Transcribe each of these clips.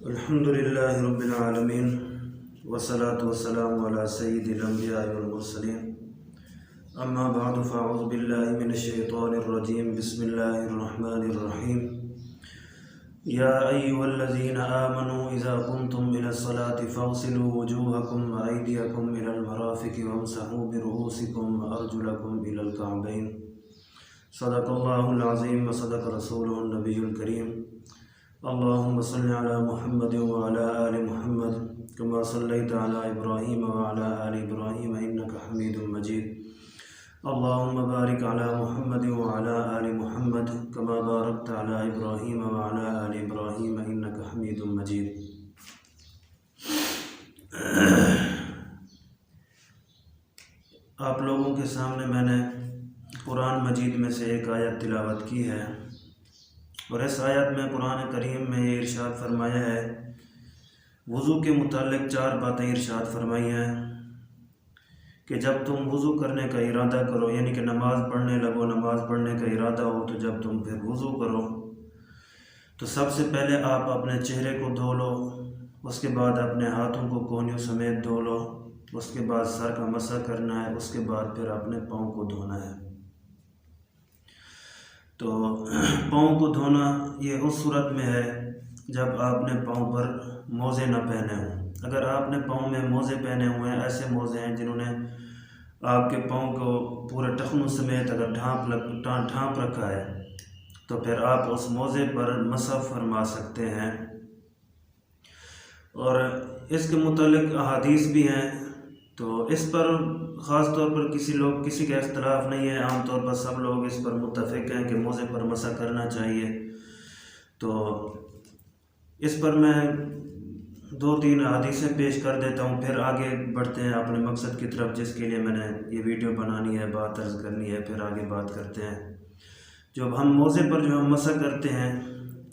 الحمد للہ رب العالمین والصلاة والسلام علی سید الانبیاء والمرسلین اما بعد فاعوذ باللہ من الشیطان الرجیم بسم اللہ الرحمن الرحیم یا ایہا الذین آمنوا اذا قمتم الى الصلاة فاغسلوا وجوہکم وایدیکم الى المرافق وامسحوا برؤوسکم وارجلکم الى الکعبین صدق اللہ العظیم وصدق رسولہ النبی الکریم اللهم صل على محمد وعلى آل محمد كما صليت على إبراهيم وعلى آل إبراهيم إنك حميد مجيد اللهم بارك على محمد وعلى آل محمد كما باركت على إبراهيم وعلى آل إبراهيم إنك حميد مجيد۔ آپ لوگوں کے سامنے میں نے قرآن مجید میں سے ایک آیت تلاوت کی ہے، اور اس آیت میں قرآن کریم میں یہ ارشاد فرمایا ہے، وضو کے متعلق 4 باتیں ارشاد فرمائی ہیں کہ جب تم وضو کرنے کا ارادہ کرو، یعنی کہ نماز پڑھنے لگو، نماز پڑھنے کا ارادہ ہو تو جب تم پھر وضو کرو تو سب سے پہلے آپ اپنے چہرے کو دھو لو، اس کے بعد اپنے ہاتھوں کو کوہنیوں سمیت دھو لو، اس کے بعد سر کا مسح کرنا ہے، اس کے بعد پھر اپنے پاؤں کو دھونا ہے۔ تو پاؤں کو دھونا یہ اس صورت میں ہے جب آپ نے پاؤں پر موزے نہ پہنے ہوں۔ اگر آپ نے پاؤں میں موزے پہنے ہوئے ہیں، ایسے موزے ہیں جنہوں نے آپ کے پاؤں کو پورے ٹخنوں سمیت اگر ڈھانپ رکھا ہے تو پھر آپ اس موزے پر مسح فرما سکتے ہیں۔ اور اس کے متعلق احادیث بھی ہیں، تو اس پر خاص طور پر کسی کا اختلاف نہیں ہے، عام طور پر سب لوگ اس پر متفق ہیں کہ موزے پر مسح کرنا چاہیے۔ تو اس پر میں 2-3 حدیثیں پیش کر دیتا ہوں، پھر آگے بڑھتے ہیں اپنے مقصد کی طرف جس کے لیے میں نے یہ ویڈیو بنانی ہے، بات عرض کرنی ہے، پھر آگے بات کرتے ہیں۔ جب ہم موزے پر جو ہم مسح کرتے ہیں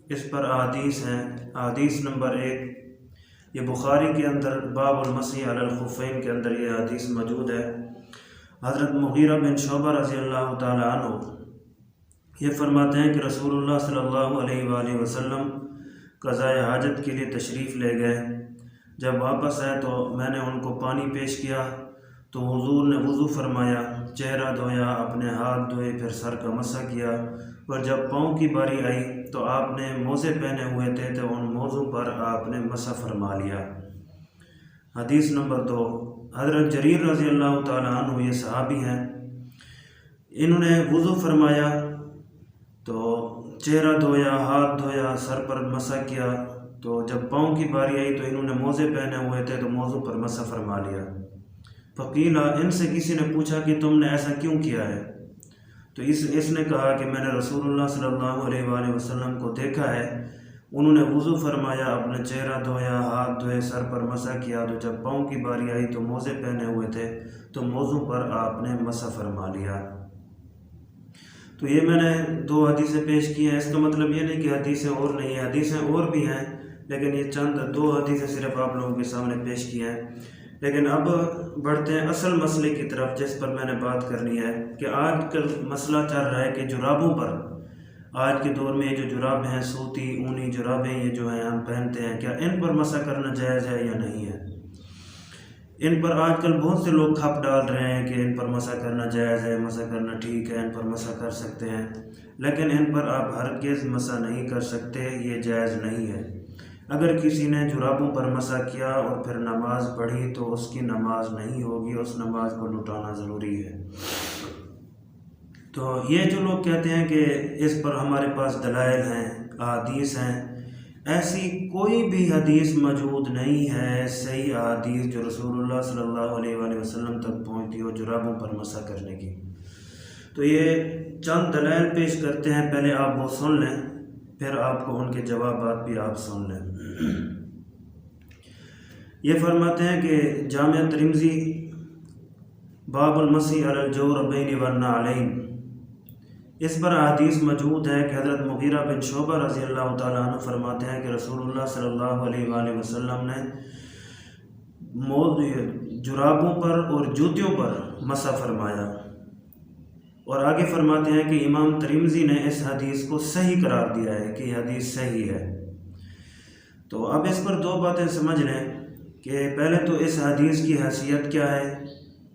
اس پر احادیث ہیں۔ حدیث نمبر 1 یہ بخاری کے اندر باب المسح علی الخفین کے اندر یہ حدیث موجود ہے۔ حضرت مغیرہ بن شعبہ رضی اللہ تعالی عنہ یہ فرماتے ہیں کہ رسول اللہ صلی اللہ علیہ وآلہ وسلم قضاء حاجت کے لیے تشریف لے گئے۔ جب واپس آئے تو میں نے ان کو پانی پیش کیا تو حضور نے وضو فرمایا، چہرہ دھویا، اپنے ہاتھ دھوئے، پھر سر کا مسح کیا، اور جب پاؤں کی باری آئی تو آپ نے موزے پہنے ہوئے تھے تو ان موزوں پر آپ نے مسح فرما لیا۔ حدیث نمبر 2 حضرت جریر رضی اللہ تعالیٰ عنہ یہ صحابی ہیں، انہوں نے وضو فرمایا تو چہرہ دھویا، ہاتھ دھویا، سر پر مسح کیا، تو جب پاؤں کی باری آئی تو انہوں نے موزے پہنے ہوئے تھے تو موزوں پر مسح فرما لیا۔ فقیلا ان سے کسی نے پوچھا کہ تم نے ایسا کیوں کیا ہے؟ تو اس نے کہا کہ میں نے رسول اللہ صلی اللہ علیہ وآلہ وسلم کو دیکھا ہے، انہوں نے وضو فرمایا، اپنا چہرہ دھویا، ہاتھ دھوئے، سر پر مسح کیا، تو جب پاؤں کی باری آئی تو موزے پہنے ہوئے تھے تو موزوں پر آپ نے مسح فرما لیا۔ تو یہ میں نے 2 حدیثیں پیش کی ہیں، اس کا مطلب یہ نہیں کہ حدیثیں اور نہیں ہیں، حدیثیں اور بھی ہیں، لیکن یہ چند 2 حدیثیں صرف آپ لوگوں کے سامنے پیش کی ہیں۔ لیکن اب بڑھتے ہیں اصل مسئلے کی طرف جس پر میں نے بات کرنی ہے کہ آج کل مسئلہ چل رہا ہے کہ جرابوں پر، آج کے دور میں یہ جو جرابیں ہیں، سوتی اونی جرابیں یہ جو ہیں ہم پہنتے ہیں، کیا ان پر مسح کرنا جائز ہے یا نہیں ہے؟ ان پر آج کل بہت سے لوگ کھپ ڈال رہے ہیں کہ ان پر مسح کرنا جائز ہے، مسح کرنا ٹھیک ہے، ان پر مسح کر سکتے ہیں، لیکن ان پر آپ ہرگز مسح نہیں کر سکتے، یہ جائز نہیں ہے۔ اگر کسی نے جرابوں پر مسح کیا اور پھر نماز پڑھی تو اس کی نماز نہیں ہوگی، اس نماز کو لوٹانا ضروری ہے۔ تو یہ جو لوگ کہتے ہیں کہ اس پر ہمارے پاس دلائل ہیں، احادیث ہیں، ایسی کوئی بھی حدیث موجود نہیں ہے صحیح احادیث جو رسول اللہ صلی اللہ علیہ وآلہ وسلم تک پہنچتی ہو جرابوں پر مسح کرنے کی۔ تو یہ چند دلائل پیش کرتے ہیں، پہلے آپ وہ سن لیں، پھر آپ کو ان کے جوابات بھی آپ سن لیں۔ یہ فرماتے ہیں کہ جامع ترمذی باب المسح علی الجوربین والنعلین، اس پر حدیث موجود ہے کہ حضرت مغیرہ بن شعبہ رضی اللہ تعالیٰ عنہ فرماتے ہیں کہ رسول اللہ صلی اللہ علیہ وآلہ وسلم نے جرابوں پر اور جوتیوں پر مسح فرمایا، اور آگے فرماتے ہیں کہ امام ترمذی نے اس حدیث کو صحیح قرار دیا ہے کہ یہ حدیث صحیح ہے۔ تو اب اس پر دو باتیں سمجھ لیں کہ پہلے تو اس حدیث کی حیثیت کیا ہے،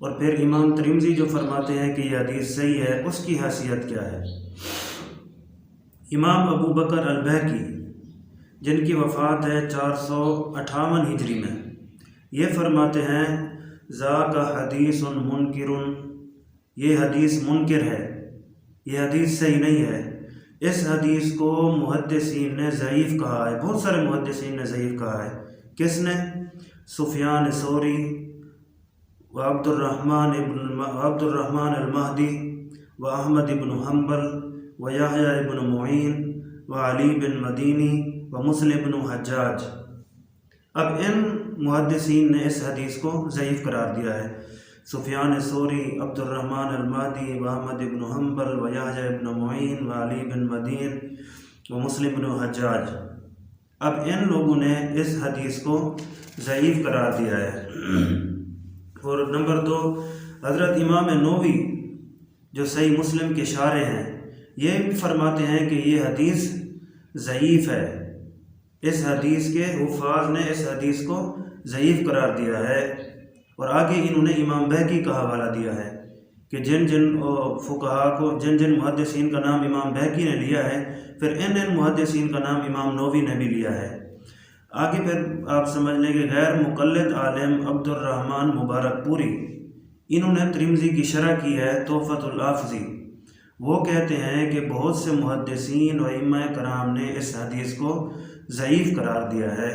اور پھر امام ترمذی جو فرماتے ہیں کہ یہ حدیث صحیح ہے اس کی حیثیت کیا ہے۔ امام ابو بکر البیہقی جن کی وفات ہے 458 ہجری میں، یہ فرماتے ہیں ذاک حدیث منکر، یہ حدیث منکر ہے، یہ حدیث صحیح نہیں ہے۔ اس حدیث کو محدثین نے ضعیف کہا ہے، بہت سارے محدثین نے ضعیف کہا ہے۔ کس نے؟ سفیان ثوری و عبد الرحمن المہدی و احمد بن حنبل و یحییٰ بن معین و علی بن مدینی و مسلم بن حجاج۔ اب ان محدثین نے اس حدیث کو ضعیف قرار دیا ہے، سفیان ثوری، عبد الرحمن المہدی و احمد بن حنبل و یحییٰ بن معین و علی بن مدین و مسلم بن حجاج۔ اب ان لوگوں نے اس حدیث کو ضعیف قرار دیا ہے۔ اور نمبر 2، حضرت امام نووی جو صحیح مسلم کے شارح ہیں، یہ بھی فرماتے ہیں کہ یہ حدیث ضعیف ہے۔ اس حدیث کے حفاظ نے اس حدیث کو ضعیف قرار دیا ہے، اور آگے انہوں نے امام بیہقی کا حوالہ دیا ہے کہ جن فقہا کو، جن محدثین کا نام امام بیہقی نے لیا ہے، پھر ان محدثین کا نام امام نووی نے بھی لیا ہے۔ آگے پھر آپ سمجھ لیں کہ غیر مقلد عالم عبد الرحمن مبارک پوری، انہوں نے ترمذی کی شرح کی ہے تحفۃ الحافظی۔ وہ کہتے ہیں کہ بہت سے محدثین و ائمہ کرام نے اس حدیث کو ضعیف قرار دیا ہے۔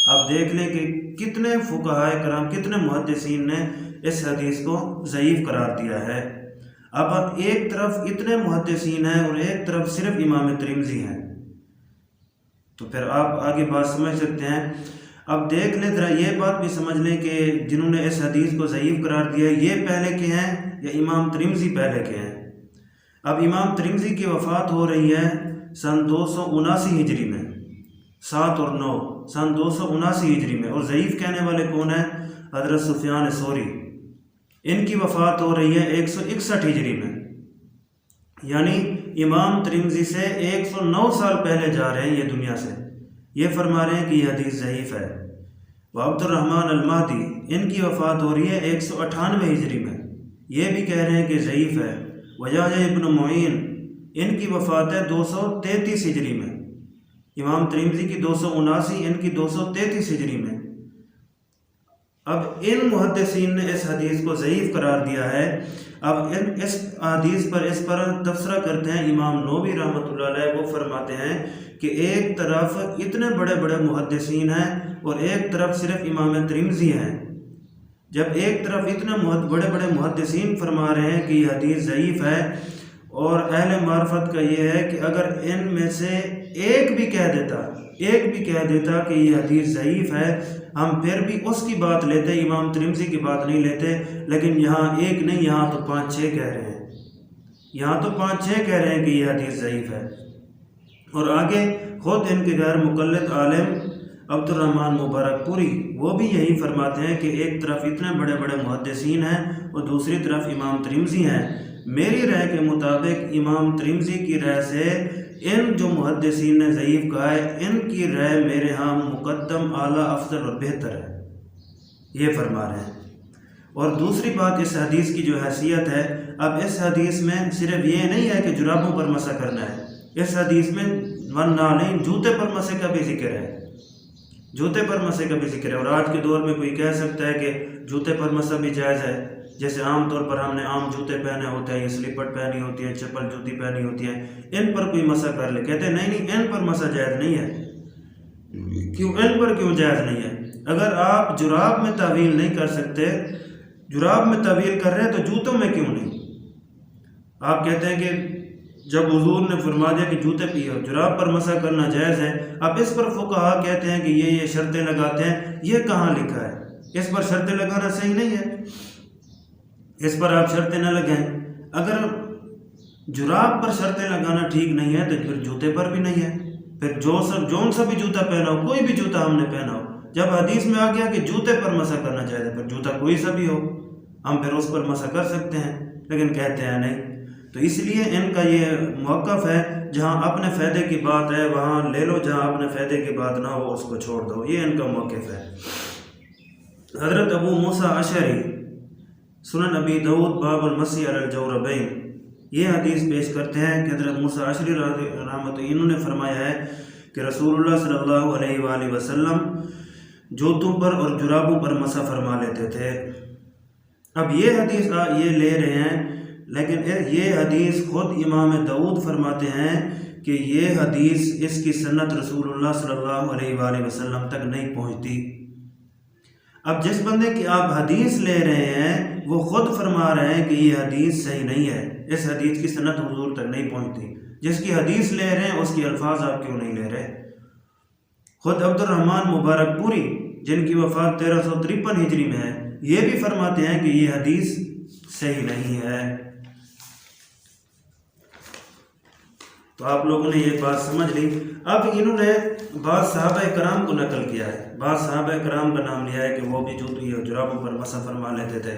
آپ دیکھ لیں کہ کتنے فقہاء کرام، کتنے محدثین نے اس حدیث کو ضعیف قرار دیا ہے۔ اب ایک طرف اتنے محدثین ہیں اور ایک طرف صرف امام ترمذی ہیں، تو پھر آپ آگے بات سمجھ سکتے ہیں۔ اب دیکھ لیں ذرا، یہ بات بھی سمجھ لیں کہ جنہوں نے اس حدیث کو ضعیف قرار دیا ہے، یہ پہلے کے ہیں یا امام ترمذی پہلے کے ہیں؟ اب امام ترمذی کی وفات ہو رہی ہے سن 279 ہجری میں، 7 اور 9 سن 279 ہجری میں، اور ضعیف کہنے والے کون ہیں؟ حضرت سفیان ثوری۔ ان کی وفات ہو رہی ہے 161 ہجری میں، یعنی امام ترمذی سے 109 سال پہلے جا رہے ہیں یہ دنیا سے۔ یہ فرما رہے ہیں کہ یہ حدیث ضعیف ہے۔ وہ عبد الرحمن المہدی، ان کی وفات ہو رہی ہے 198 ہجری میں، یہ بھی کہہ رہے ہیں کہ ضعیف ہے۔ یحییٰ ابن معین، ان کی وفات ہے 233 ہجری میں، امام ترمذی کی 279، ان کی 233 ہجری میں۔ اب ان محدثین نے اس حدیث کو ضعیف قرار دیا ہے۔ اب اس حدیث پر تبصرہ کرتے ہیں امام نووی رحمۃ اللہ علیہ۔ وہ فرماتے ہیں کہ ایک طرف اتنے بڑے بڑے محدثین ہیں اور ایک طرف صرف امام ترمذی ہیں۔ جب ایک طرف اتنے بڑے بڑے محدثین فرما رہے ہیں کہ یہ حدیث ضعیف ہے، اور اہل معرفت کا یہ ہے کہ اگر ان میں سے ایک بھی کہہ دیتا کہ یہ حدیث ضعیف ہے، ہم پھر بھی اس کی بات لیتے، امام ترمذی کی بات نہیں لیتے۔ لیکن یہاں ایک نہیں، یہاں تو 5-6 کہہ رہے ہیں، یہاں تو 5-6 کہہ رہے ہیں کہ یہ حدیث ضعیف ہے۔ اور آگے خود ان کے غیر مقلد عالم عبد الرحمن مبارک پوری، وہ بھی یہی فرماتے ہیں کہ ایک طرف اتنے بڑے بڑے محدثین ہیں اور دوسری طرف امام ترمذی ہیں۔ میری رائے کے مطابق امام ترمذی کی رائے سے ان جو محدثین نے ضعیف کہا ہے، ان کی رائے میرے ہاں مقدم، اعلیٰ، افضل اور بہتر ہے، یہ فرما رہے ہیں۔ اور دوسری بات اس حدیث کی جو حیثیت ہے، اب اس حدیث میں صرف یہ نہیں ہے کہ جرابوں پر مسح کرنا ہے، اس حدیث میں والنعلین، جوتے پر مسح کا بھی ذکر ہے، جوتے پر مسح کا بھی ذکر ہے۔ اور آج کے دور میں کوئی کہہ سکتا ہے کہ جوتے پر مسح بھی جائز ہے، جیسے عام طور پر ہم نے عام جوتے پہنے ہوتے ہیں، یا سلیپر پہنی ہوتی ہے، چپل جوتی پہنی ہوتی ہے، ان پر کوئی مسح کر لے، کہتے ہیں نہیں ان پر مسح جائز نہیں ہے۔ کیوں ان پر کیوں جائز نہیں ہے؟ اگر آپ جراب میں تعویل نہیں کر سکتے، جراب میں تعویل کر رہے ہیں، تو جوتوں میں کیوں نہیں؟ آپ کہتے ہیں کہ جب حضور نے فرما دیا کہ جوتے پیو، جراب پر مسح کرنا جائز ہے، اب اس پر فقہا کہتے ہیں کہ یہ شرطیں لگاتے ہیں، یہ کہاں لکھا ہے؟ اس پر شرطیں لگانا صحیح نہیں ہے، اس پر آپ شرطیں نہ لگائیں۔ اگر جراب پر شرطیں لگانا ٹھیک نہیں ہے تو پھر جوتے پر بھی نہیں ہے۔ پھر جون سا بھی جوتا پہنا ہو، کوئی بھی جوتا ہم نے پہنا ہو، جب حدیث میں آ گیا کہ جوتے پر مسح کرنا چاہیے، پھر جوتا کوئی سا بھی ہو، ہم پھر اس پر مسح کر سکتے ہیں۔ لیکن کہتے ہیں نہیں، تو اس لیے ان کا یہ موقف ہے، جہاں اپنے فائدے کی بات ہے وہاں لے لو، جہاں اپنے فائدے کی بات نہ ہو اس کو چھوڑ دو، یہ ان کا موقف ہے۔ حضرت ابو موسیٰ اشعری سنن ابی داؤد باب المسی علی الجوربین یہ حدیث پیش کرتے ہیں کہ حضرت موسیٰ اشعری رحمۃ انہوں نے فرمایا ہے کہ رسول اللہ صلی اللہ علیہ وآلہ وسلم جوتوں پر اور جرابوں پر مسح فرما لیتے تھے۔ اب یہ حدیث یہ لے رہے ہیں، لیکن یہ حدیث خود امام داؤد فرماتے ہیں کہ یہ حدیث اس کی سنت رسول اللہ صلی اللہ علیہ وآلہ وسلم تک نہیں پہنچتی۔ اب جس بندے کی آپ حدیث لے رہے ہیں وہ خود فرما رہے ہیں کہ یہ حدیث صحیح نہیں ہے، اس حدیث کی سنت حضور تک نہیں پہنچتی۔ جس کی حدیث لے رہے ہیں اس کی الفاظ آپ کیوں نہیں لے رہے؟ خود عبد الرحمن مبارک پوری جن کی وفات 1353 ہجری میں ہے، یہ بھی فرماتے ہیں کہ یہ حدیث صحیح نہیں ہے۔ تو آپ لوگوں نے یہ بات سمجھ لی۔ اب انہوں نے بعض صحابہ کرام کو نقل کیا ہے، بعض صحابہ کرام کا نام لیا ہے کہ وہ بھی جوتوں اور جرابوں پر مسح فرما لیتے تھے۔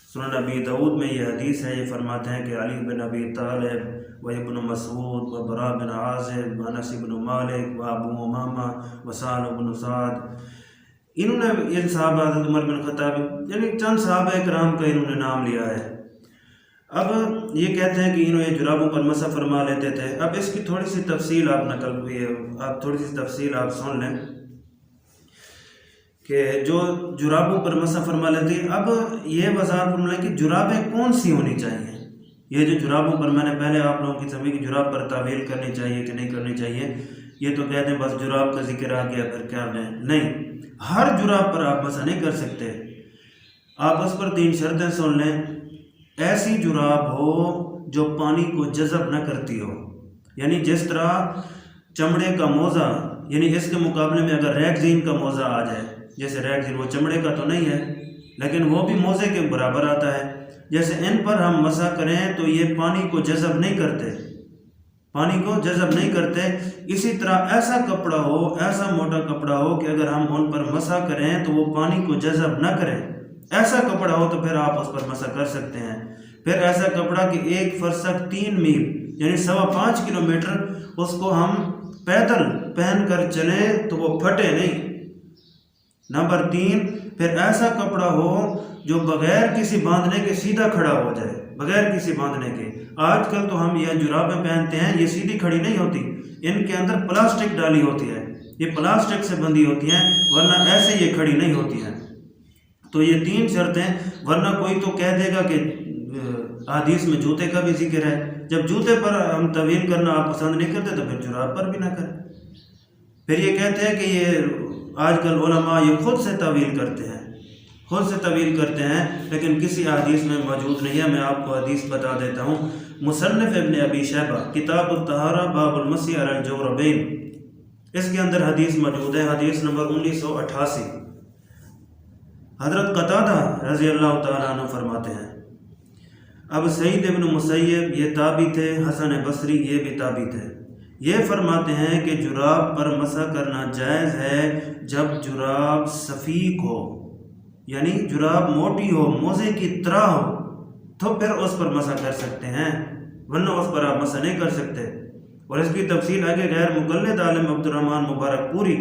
سنن ابی داؤد میں یہ حدیث ہے، یہ فرماتے ہیں کہ علی بن ابی طالب و ابن مسعود و برا بن عازب و انس بن مالک و ابو امامہ و سہل بن سعد، انہوں نے ان صحابہ حضرت عمر بن خطاب یعنی چند صحابہ کرام کا انہوں نے نام لیا ہے۔ اب یہ کہتے ہیں کہ انہوں نے جرابوں پر مسح فرما لیتے تھے۔ اب اس کی تھوڑی سی تفصیل آپ نقل ہوئی ہے، آپ تھوڑی سی تفصیل آپ سن لیں کہ جو جرابوں پر مسح فرما لیتے ہیں۔ اب یہ وضاحت فرما لیں کہ جرابیں کون سی ہونی چاہیے۔ یہ جو جرابوں پر میں نے پہلے آپ لوگوں کی سمجھی کہ جراب پر تعویل کرنی چاہیے کہ نہیں کرنی چاہیے، یہ تو کہتے ہیں بس جراب کا ذکر آ گیا پھر کیا لیں، نہیں، ہر جراب پر آپ مسح نہیں کر سکتے۔ آپ اس پر 3 شرطیں سن لیں۔ ایسی جراب ہو جو پانی کو جذب نہ کرتی ہو، یعنی جس طرح چمڑے کا موزہ، یعنی اس کے مقابلے میں اگر ریگزین کا موزہ آ جائے، جیسے ریگزین وہ چمڑے کا تو نہیں ہے لیکن وہ بھی موزے کے برابر آتا ہے، جیسے ان پر ہم مسح کریں تو یہ پانی کو جذب نہیں کرتے، پانی کو جذب نہیں کرتے۔ اسی طرح ایسا کپڑا ہو، ایسا موٹا کپڑا ہو کہ اگر ہم ان پر مسح کریں تو وہ پانی کو جذب نہ کریں، ایسا کپڑا ہو تو پھر آپ اس پر مسح کر سکتے ہیں۔ پھر ایسا کپڑا کہ 1 فرسخ 3 میل یعنی 5.25 کلومیٹر اس کو ہم پیدل پہن کر چلیں تو وہ پھٹے نہیں۔ نمبر 3، پھر ایسا کپڑا ہو جو بغیر کسی باندھنے کے سیدھا کھڑا ہو جائے، بغیر کسی باندھنے کے۔ آج کل تو ہم یہ جرابیں پہنتے ہیں، یہ سیدھی کھڑی نہیں ہوتی، ان کے اندر پلاسٹک ڈالی ہوتی ہے، یہ پلاسٹک سے بندھی ہوتی ہیں، ورنہ ایسے یہ کھڑی نہیں ہوتی ہیں۔ تو یہ 3 شرطیں، ورنہ کوئی تو کہہ دے گا کہ حدیث میں جوتے کا بھی ذکر ہے، جب جوتے پر ہم طویل کرنا آپ پسند نہیں کرتے تو پھر جراب پر بھی نہ کریں۔ پھر یہ کہتے ہیں کہ یہ آج کل علماء یہ خود سے طویل کرتے ہیں، خود سے طویل کرتے ہیں، لیکن کسی حدیث میں موجود نہیں ہے۔ میں آپ کو حدیث بتا دیتا ہوں۔ مصنف ابن ابی شیبہ کتاب الطہارہ باب المسی علی الجوربین، اس کے اندر حدیث موجود ہے، حدیث نمبر 1988۔ حضرت قتادہ رضی اللہ تعالیٰ عنہ فرماتے ہیں، اب سعید ابن مسیب یہ تابعی تھے، حسن بصری یہ بھی تابعی تھے، یہ فرماتے ہیں کہ جراب پر مسح کرنا جائز ہے جب جراب سفیق ہو، یعنی جراب موٹی ہو، موزے کی طرح ہو، تو پھر اس پر مسح کر سکتے ہیں، ورنہ اس پر آپ مسح نہیں کر سکتے۔ اور اس کی تفصیل آگے غیر مقلد عالم عبد الرحمن مبارک پوری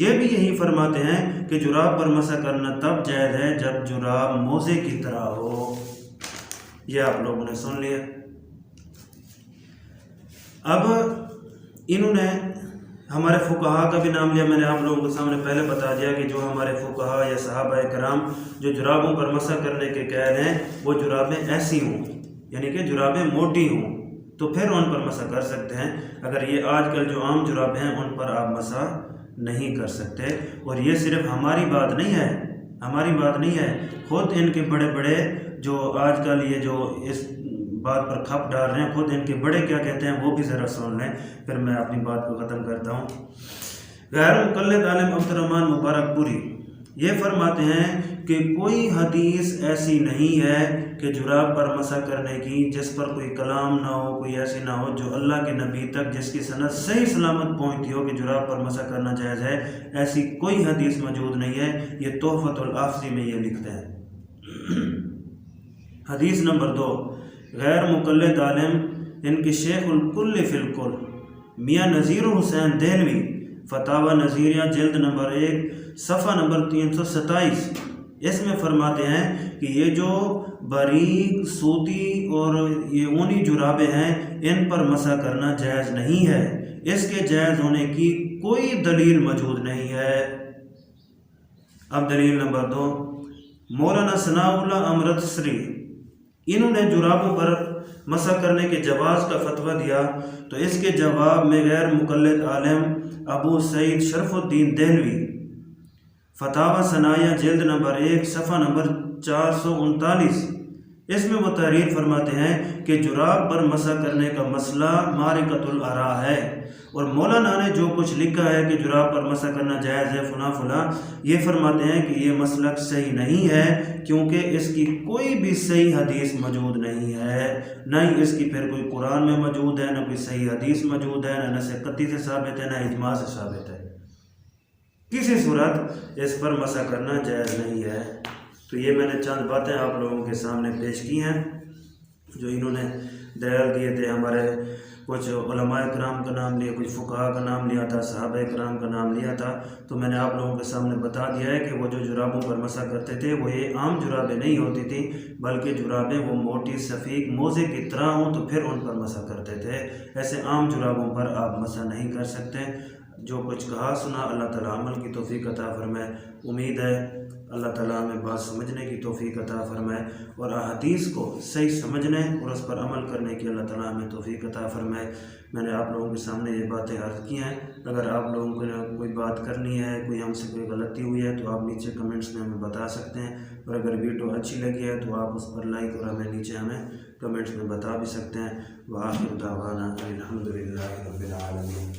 یہ بھی یہی فرماتے ہیں کہ جراب پر مسح کرنا تب جائز ہے جب جراب موزے کی طرح ہو۔ یہ آپ لوگوں نے سن لیا۔ اب انہوں نے ہمارے فقہا کا بھی نام لیا، میں نے آپ لوگوں کے سامنے پہلے بتا دیا کہ جو ہمارے فقہا یا صحابہ کرام جو جرابوں پر مسح کرنے کے قائل ہیں وہ جرابیں ایسی ہوں، یعنی کہ جرابیں موٹی ہوں، تو پھر ان پر مسح کر سکتے ہیں۔ اگر یہ آج کل جو عام جرابیں ہیں ان پر آپ مسح نہیں کر سکتے۔ اور یہ صرف ہماری بات نہیں ہے، ہماری بات نہیں ہے، خود ان کے بڑے بڑے جو آج کل یہ جو اس بات پر کھپ ڈال رہے ہیں، خود ان کے بڑے کیا کہتے ہیں وہ بھی ذرا سن لیں، پھر میں اپنی بات کو ختم کرتا ہوں۔ غیر مقلد عالم عبد الرحمن مبارک پوری یہ فرماتے ہیں کہ کوئی حدیث ایسی نہیں ہے کہ جراب پر مسح کرنے کی جس پر کوئی کلام نہ ہو، کوئی ایسی نہ ہو جو اللہ کے نبی تک جس کی سند صحیح سلامت پہنچتی ہو کہ جراب پر مسح کرنا جائز ہے، ایسی کوئی حدیث موجود نہیں ہے۔ یہ تحفۃ الافضی میں یہ لکھتے ہیں۔ حدیث نمبر 2، غیر مقلد عالم ان کے شیخ الکل فی الکل میاں نذیر حسین دہلوی فتاوی نظیریہ جلد نمبر 1 صفحہ نمبر 327 اس میں فرماتے ہیں کہ یہ جو باریک سوتی اور یہ اونی جرابیں ہیں ان پر مسح کرنا جائز نہیں ہے، اس کے جائز ہونے کی کوئی دلیل موجود نہیں ہے۔ اب دلیل نمبر 2، مولانا ثناء اللہ امرتسری انہوں نے جرابوں پر مسح کرنے کے جواز کا فتویٰ دیا، تو اس کے جواب میں غیر مقلد عالم ابو سعید شرف الدین دہلوی فتاوی ثنائیہ جلد نمبر 1 صفحہ نمبر 439 اس میں وہ تحریر فرماتے ہیں کہ جراب پر مسح کرنے کا مسئلہ معرکۃ الآراء ہے، اور مولانا نے جو کچھ لکھا ہے کہ جراب پر مسح کرنا جائز ہے فلاں یہ فرماتے ہیں کہ یہ مسلک صحیح نہیں ہے، کیونکہ اس کی کوئی بھی صحیح حدیث موجود نہیں ہے، نہ ہی اس کی پھر کوئی قرآن میں موجود ہے، نہ کوئی صحیح حدیث موجود ہے، نہ نص قطعی سے ثابت ہے، نہ اجماع سے ثابت ہے۔ کسی صورت اس پر مسح کرنا جائز نہیں ہے۔ تو یہ میں نے چند باتیں آپ لوگوں کے سامنے پیش کی ہیں جو انہوں نے دلائل دیے تھے۔ ہمارے کچھ علماء کرام کا نام لیا، کچھ فقہاء کا نام لیا تھا، صحابہ کرام کا نام لیا تھا، تو میں نے آپ لوگوں کے سامنے بتا دیا ہے کہ وہ جو جرابوں پر مسح کرتے تھے وہ یہ عام جرابیں نہیں ہوتی تھیں، بلکہ جرابیں وہ موٹی سفید موزے کی طرح ہوں تو پھر ان پر مسح کرتے تھے۔ ایسے عام جرابوں پر آپ مسح نہیں کر سکتے۔ جو کچھ کہا سنا اللہ تعالیٰ عمل کی توفیق عطا فرمائے۔ امید ہے اللہ تعالیٰ ہمیں بات سمجھنے کی توفیق عطا فرمائے اور احادیث کو صحیح سمجھنے اور اس پر عمل کرنے کی اللہ تعالیٰ ہمیں توفیق عطا فرمائے۔ میں نے آپ لوگوں کے سامنے یہ باتیں عرض کی ہیں۔ اگر آپ لوگوں کو کوئی بات کرنی ہے، کوئی ہم سے کوئی غلطی ہوئی ہے تو آپ نیچے کمنٹس میں ہمیں بتا سکتے ہیں، اور اگر ویڈیو اچھی لگی ہے تو آپ اس پر لائک اور ہمیں نیچے ہمیں کمنٹس میں بتا بھی سکتے ہیں۔ وآخر دعوانا الحمدللہ رب العالمین۔